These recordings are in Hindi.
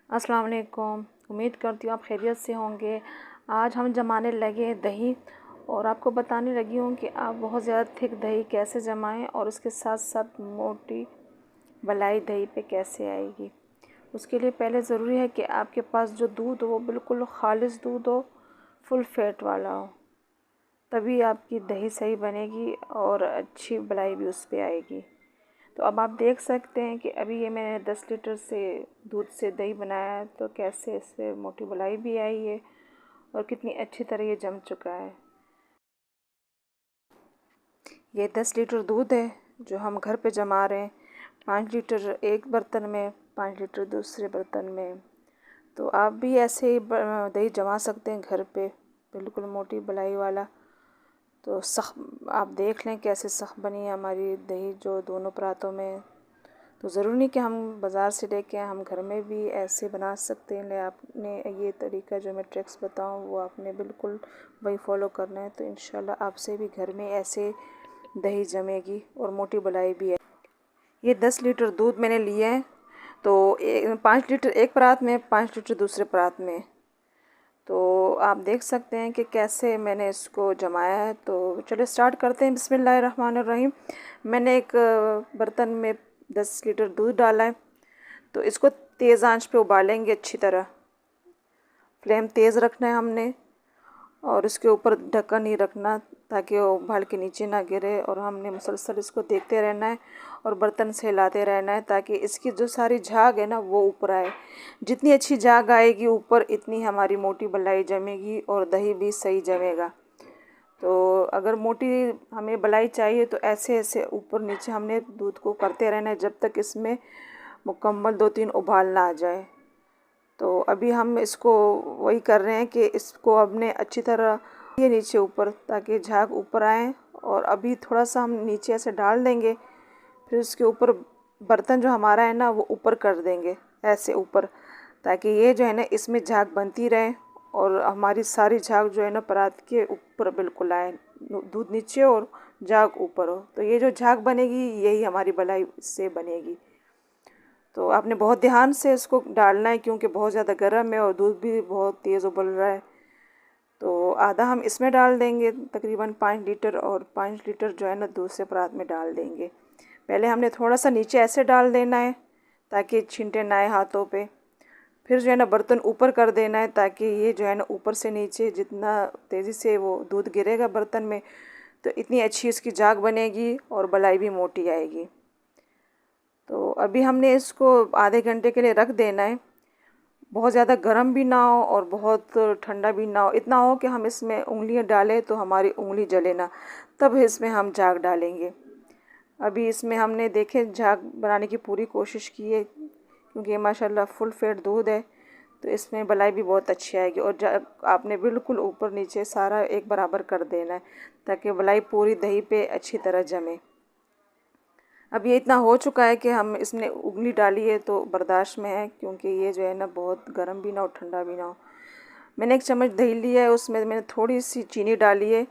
अस्सलाम वालेकुम। उम्मीद करती हूँ आप खैरियत से होंगे। आज हम जमाने लगे दही और आपको बताने लगी हूँ कि आप बहुत ज़्यादा थिक दही कैसे जमाएं और उसके साथ साथ मोटी मलाई दही पे कैसे आएगी। उसके लिए पहले ज़रूरी है कि आपके पास जो दूध हो वो बिल्कुल खालिस दूध हो, फुल फैट वाला हो, तभी आपकी दही सही बनेगी और अच्छी मलाई भी उस पर आएगी। तो अब आप देख सकते हैं कि अभी ये मैंने 10 लीटर से दूध से दही बनाया है, तो कैसे इससे मोटी मलाई भी आई है और कितनी अच्छी तरह ये जम चुका है। ये 10 लीटर दूध है जो हम घर पे जमा रहे हैं। 5 लीटर एक बर्तन में, 5 लीटर दूसरे बर्तन में। तो आप भी ऐसे ही दही जमा सकते हैं घर पे, बिल्कुल मोटी मलाई वाला। तो सख्त आप देख लें कैसे सख्त बनी है हमारी दही जो दोनों परातों में। तो ज़रूरी नहीं कि हम बाज़ार से लेके आएँ, हम घर में भी ऐसे बना सकते हैं। ले आपने ये तरीका जो मैं ट्रिक्स बताऊँ वो आपने बिल्कुल वही फॉलो करना है, तो इंशाल्लाह आपसे भी घर में ऐसे दही जमेगी और मोटी मलाई भी है। ये 10 लीटर दूध मैंने लिए हैं, तो 5 लीटर एक परात में, 5 लीटर दूसरे परात में। तो आप देख सकते हैं कि कैसे मैंने इसको जमाया है। तो चलिए स्टार्ट करते हैं। बिस्मिल्लाहिर्रहमानिर्रहीम। मैंने एक बर्तन में 10 लीटर दूध डाला है, तो इसको तेज़ आंच पे उबालेंगे अच्छी तरह। फ्लेम तेज़ रखना है हमने और इसके ऊपर ढक्कन नहीं रखना ताकि वो उबाल के नीचे ना गिरे, और हमने मुसलसल इसको देखते रहना है और बर्तन से हिलाते रहना है ताकि इसकी जो सारी झाग है ना वो ऊपर आए। जितनी अच्छी झाग आएगी ऊपर, इतनी हमारी मोटी मलाई जमेगी और दही भी सही जमेगा। तो अगर मोटी हमें मलाई चाहिए तो ऐसे ऐसे ऊपर नीचे हमने दूध को करते रहना है जब तक इसमें मुकम्मल 2-3 उबाल ना आ जाए। तो अभी हम इसको वही कर रहे हैं कि इसको हमने अच्छी तरह ये नीचे ऊपर ताकि झाग ऊपर आए, और अभी थोड़ा सा हम नीचे ऐसे डाल देंगे, फिर उसके ऊपर बर्तन जो हमारा है ना वो ऊपर कर देंगे ऐसे ऊपर, ताकि ये जो है ना इसमें झाग बनती रहे और हमारी सारी झाग जो है ना परात के ऊपर बिल्कुल आए, दूध नीचे और झाग ऊपर हो। तो ये जो झाग बनेगी यही हमारी मलाई से बनेगी। तो आपने बहुत ध्यान से इसको डालना है क्योंकि बहुत ज़्यादा गर्म है और दूध भी बहुत तेज़ उबल रहा है। तो आधा हम इसमें डाल देंगे तकरीबन 5 लीटर, और 5 लीटर जो है ना दूसरे परात में डाल देंगे। पहले हमने थोड़ा सा नीचे ऐसे डाल देना है ताकि छींटे ना आए हाथों पे। फिर जो है ना बर्तन ऊपर कर देना है ताकि ये जो है ना ऊपर से नीचे जितना तेज़ी से वो दूध गिरेगा बर्तन में, तो इतनी अच्छी इसकी झाग बनेगी और मलाई भी मोटी आएगी। तो अभी हमने इसको आधे घंटे के लिए रख देना है। बहुत ज़्यादा गर्म भी ना हो और बहुत ठंडा भी ना हो, इतना हो कि हम इसमें उंगलियां डालें तो हमारी उंगली जले ना, तब इसमें हम झाग डालेंगे। अभी इसमें हमने देखे झाग बनाने की पूरी कोशिश की है क्योंकि ये माशाल्लाह फुल फैट दूध है, तो इसमें मलाई भी बहुत अच्छी आएगी। और आपने बिल्कुल ऊपर नीचे सारा एक बराबर कर देना है ताकि मलाई पूरी दही पे अच्छी तरह जमे। अब ये इतना हो चुका है कि हम इसमें उंगली डाली है तो बर्दाश्त में है, क्योंकि ये जो है ना बहुत गर्म भी ना हो ठंडा भी ना हो। मैंने 1 चम्मच दही लिया है, उसमें मैंने थोड़ी सी चीनी डाली है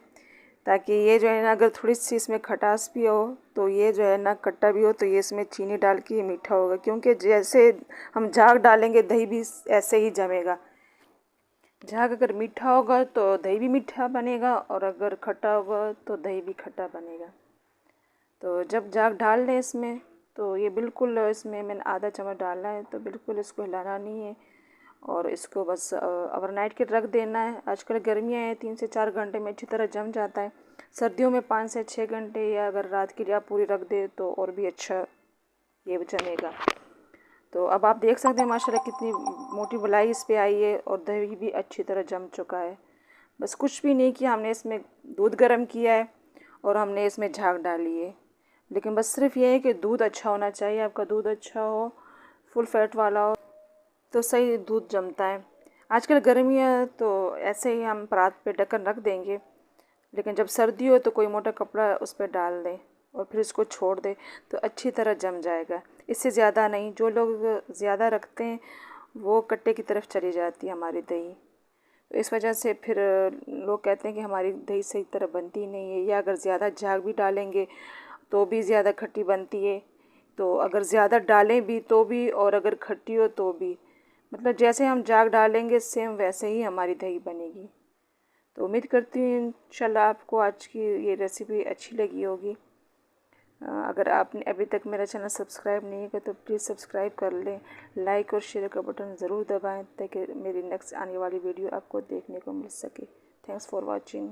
ताकि ये जो है ना अगर थोड़ी सी इसमें खटास भी हो तो ये जो है ना खट्टा भी हो तो ये इसमें चीनी डाल के ये मीठा होगा, क्योंकि जैसे हम झाग डालेंगे दही भी ऐसे ही जमेगा। झाग अगर मीठा होगा तो दही भी मीठा बनेगा और अगर खट्टा होगा तो दही भी खट्टा बनेगा। तो जब झाग डाल लें इसमें, तो ये बिल्कुल इसमें मैंने आधा चम्मच डालना है, तो बिल्कुल इसको हिलाना नहीं है और इसको बस ओवरनाइट के रख देना है। आजकल गर्मियाँ हैं, 3 से 4 घंटे में अच्छी तरह जम जाता है। सर्दियों में 5 से 6 घंटे, या अगर रात के लिए आप पूरी रख दे तो और भी अच्छा ये जमेगा। तो अब आप देख सकते हैं माशाल्लाह कितनी मोटी मलाई इस पे आई है और दही भी अच्छी तरह जम चुका है। बस कुछ भी नहीं किया, हमने इसमें दूध गर्म किया है और हमने इसमें झाग डाली है। लेकिन बस सिर्फ ये है कि दूध अच्छा होना चाहिए, आपका दूध अच्छा हो, फुल फैट वाला हो, तो सही दूध जमता है। आजकल गर्मी है तो ऐसे ही हम परात पे ढक्कन रख देंगे, लेकिन जब सर्दी हो तो कोई मोटा कपड़ा उस पर डाल दें और फिर इसको छोड़ दें तो अच्छी तरह जम जाएगा। इससे ज़्यादा नहीं, जो लोग ज़्यादा रखते हैं वो कट्टे की तरफ चली जाती है हमारी दही। तो इस वजह से फिर लोग कहते हैं कि हमारी दही सही तरह बनती नहीं है, या अगर ज़्यादा झाग भी डालेंगे तो भी ज़्यादा खट्टी बनती है। तो अगर ज़्यादा डालें भी तो भी, और अगर खट्टी हो तो भी। मतलब जैसे हम जाग डालेंगे सेम वैसे ही हमारी दही बनेगी। तो उम्मीद करती हूँ इंशाल्लाह आपको आज की ये रेसिपी अच्छी लगी होगी। अगर आपने अभी तक मेरा चैनल सब्सक्राइब नहीं किया तो प्लीज़ सब्सक्राइब कर लें, लाइक और शेयर का बटन ज़रूर दबाएं ताकि मेरी नेक्स्ट आने वाली वीडियो आपको देखने को मिल सके। Thanks for watching.